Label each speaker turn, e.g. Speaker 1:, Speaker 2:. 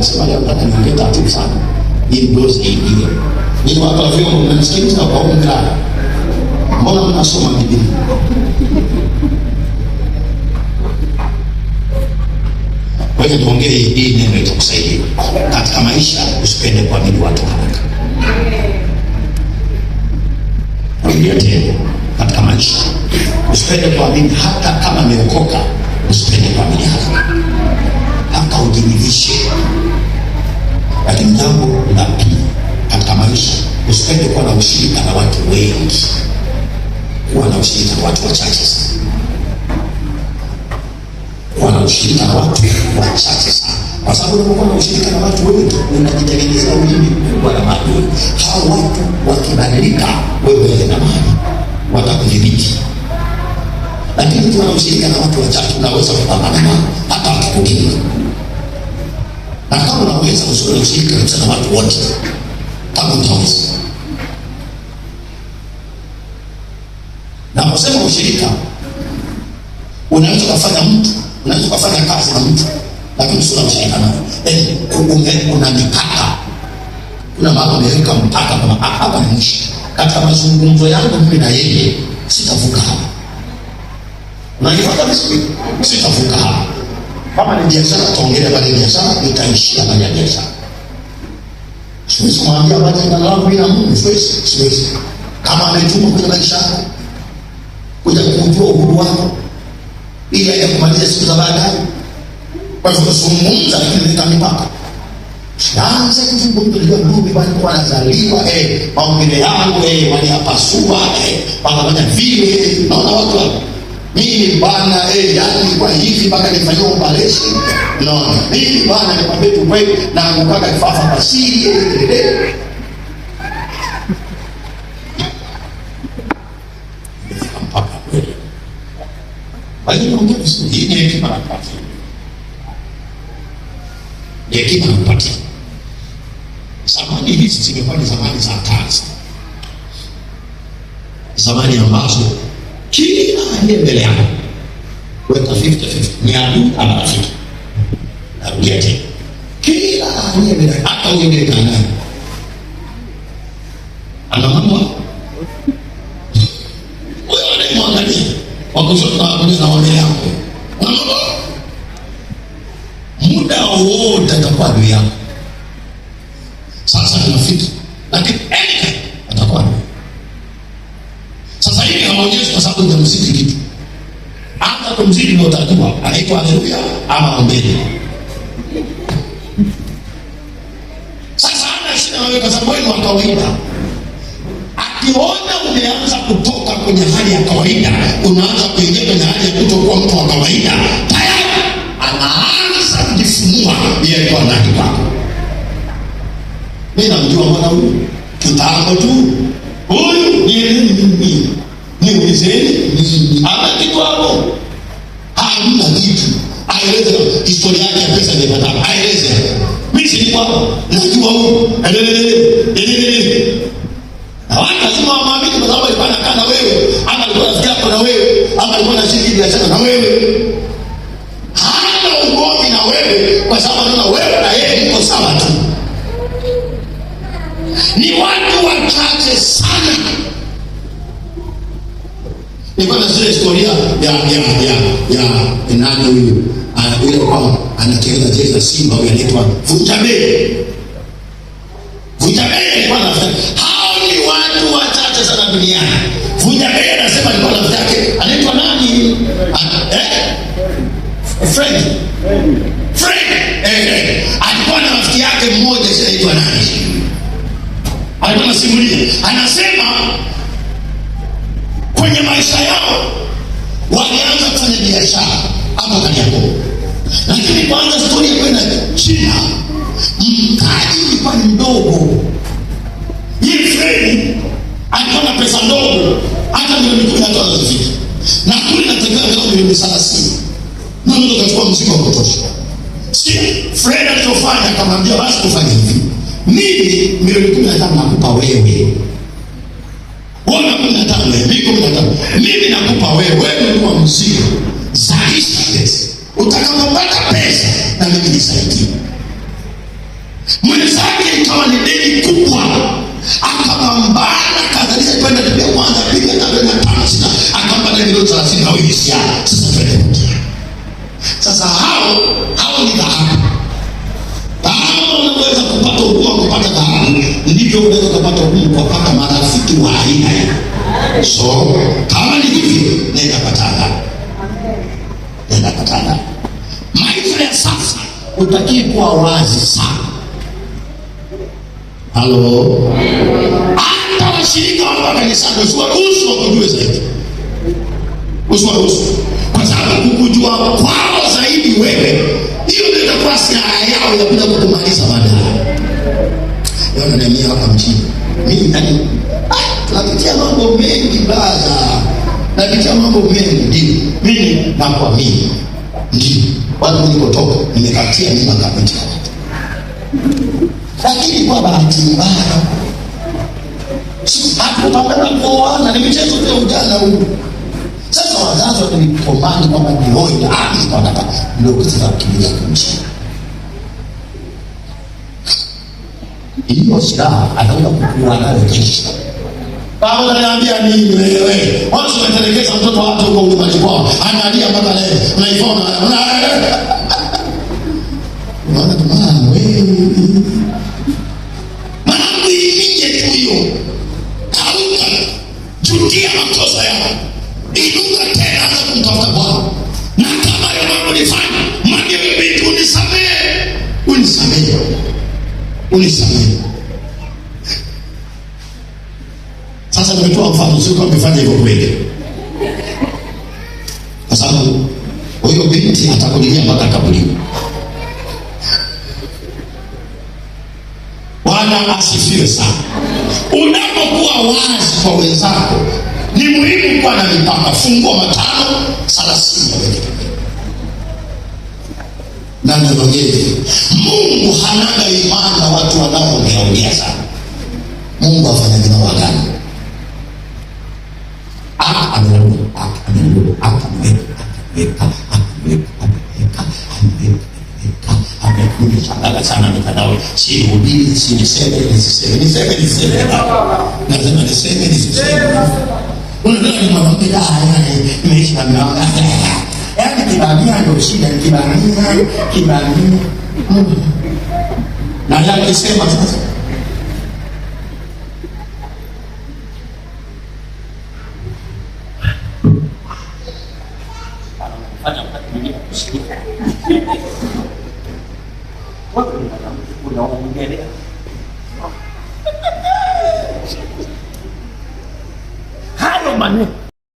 Speaker 1: Nikasema leo nataka niongee taratibu sana. Hii dozi hii. Ni watu vyombo mnasikiliza kwa ongera. Mbona mnasoma Biblia? Kwa hiyo tuongee hii neno itakusaidia. Katika maisha usipende kuamini watu haraka. Rudia tena. Katika maisha usipende kuamini hata kama umeokoka, usipende kuamini haraka. Hata ujiridhishe. Lakini jambo la pili katika maisha, usipende kuwa na ushirika na watu wengi. Kuwa na ushirika na watu wachache sana. Kuwa na ushirika na watu wachache sana. Kwa sababu unapokuwa na ushirika na watu wengi, unajitengenezea ulimi mkubwa na maadui. Hao watu wakibadilika, wewe na mali watakudhibiti. Lakini ukiwa na ushirika na watu wachache, unaweza kupambana nao hata wakikupiga. Na kama unaweza kuzoea ushirika na watu wote, kama utaweza. Na kusema ushirika, unaweza kufanya kazi na mtu, lakini sio ushirika nao. Kuna mipaka. Kuna mambo yameweka mpaka kama hapa ni mwisho. Katika mazungumzo yangu mimi na yeye, sitavuka hapa. Unanifuata vizuri? Sitavuka hapa. Kama ni biashara, tutaongelea habari ya biashara, nitaishia habari ya biashara. Siwezi kumwambia habari ya langu bila Mungu, siwezi. Kama ametuma kwenye maisha yako, kuja kujua uhuru wako, ili aje kumaliza siku za baadaye. Kwa hivyo zungumza, lakini weka mipaka. Sianze kuzungumza ndio ndugu bali kwa anazaliwa maongele yangu waniyapasua wanafanya vile. Naona watu hapo mimi bana yani kwa hivi mpaka nifanyie operation. Naona mimi bana nikwambie tu kweli na angukaka kifafa basiri mpaka kweli. Bali naongea vizuri, hii ni hekima na kupata. Hekima na kupata. Zamani hizi zimekuwa ni zamani za kazi. Zamani ambazo kila aliye mbele yako weka 50-50 ni adui ama rafiki. Narudia tena. Kila aliye mbele yako, hata huyo ndiye kanani. Ana mama. Wewe unamwangalia. Wakushoto na wakulia na wale yako. Muda wote atakuwa adui yako. Sasa tunafiki, lakini atakuwa ndio. Sasa hivi haonyeshi kwa sababu ya muziki kitu. Hata kwa muziki ndio utajua anaitwa haleluya ama ombeni. Sasa hana shida wewe kwa sababu wewe wa kawaida. Akiona umeanza kutoka kwenye hali ya kawaida, unaanza kuingia kwenye hali ya kutokuwa mtu wa kawaida, tayari anaanza kujifunua yeye kwa nani kwako. Mimi namjua mwana huyu kitambo tu. Huyu ni ulizeni hapa kitu hapo. Hamna kitu. Aeleze historia yake ya pesa aliyopata. Aeleze. Mimi si hapo. Najua huyu. Na watu lazima waamini kwa sababu alikuwa anakaa na wewe, ama alikuwa rafiki yako na wewe, ama alikuwa anashiriki biashara na wewe. Hana ugomvi na wewe kwa sababu anaona wewe na yeye mko sawa tu. Ni watu wachache sana. Nilikuwa na zile historia ya nani huyu yule kwa anacheza Simba huyu anaitwa Vunjabe. Vunjabe alikuwa anafanya. Hao ni watu wachache sana duniani. Vunjabe anasema alikuwa anafanya anaitwa nani? Friend. Alikuwa na rafiki yake mmoja anaitwa nani? Alikuwa anasimulia. Anasema kwenye maisha yao walianza kufanya biashara hapo Kariakoo. Lakini kwanza story kwenda China, mtaji ulikuwa ni mdogo. Yeye friend alikuwa na pesa ndogo, hata milioni 10 hazifiki. Na kule nataka kama milioni 30. Na ndio kachukua mzigo wa kutosha. Si friend aliyofanya akamwambia basi tufanye hivi. Mimi milioni 15 nakupa wewe. Wana 15 mimi nakupa wewe kwa mzigo. Zalisha pesa. Utakapopata pesa na mimi nisaidie. kupata Mungu kupata marafiki wa aina hii. So kama ni hivyo, nenda patana, nenda patana. Maisha ya sasa utakie kuwa wazi sana. Halo, hata washirika wa kanisani usiwaruhusu wakujue zaidi, usiwaruhusu, kwa sababu kukujua kwao zaidi wewe, hiyo ndio itakuwa silaha yao ya kuja kukumaliza baadaye. Leo naniambia hapa mjini, mimi nani, tunapitia mambo mengi baza, napitia mambo mengi, ndio mimi nakuamini, ndio watu nilikotoka nimekatia mimi makabati, lakini kwa bahati mbaya hatutapenda kuoana, ni michezo ya ujana huu. Sasa wazazi walikomani kwamba ni hoi na haki kwa nataka ndio kutaka kukimbia kumchi. Hiyo silaha anaenda kukua nayo kesho. Baba ananiambia nini wewe? Watu wametelekeza mtoto watu huko nyumbani kwao. Angalia mpaka leo. Unaifona unaona kama wewe. Mambo yingie tu hiyo. Kauka. Jutia makosa yako. Inuka tena hata kumtafuta Bwana. Na kama ya mambo nifanya, mwambie Mungu unisamehe. Unisamehe. Unisamehe. Sasa nimetoa mfano, sio kama umefanya hivyo kweli. Kwa sababu huyo binti atakulilia mpaka kaburini. Bwana asifiwe sana. Unapokuwa wazi kwa wenzako, ni muhimu kuwa na mipaka. Fungua Mathayo 30. Na ndio Mungu hana imani na watu wanaoongea sana. Mungu afanya nao agano. Amekuja sana mitandao, si hubiri, si niseme. Lazima niseme. Unataka ni mwanamke nimeishi na mwanamke. Yaani kibania ndio shida, kibania. Na yeye akisema sasa hata wakati mwingine kushirika. Watu unaongelea. Hayo maneno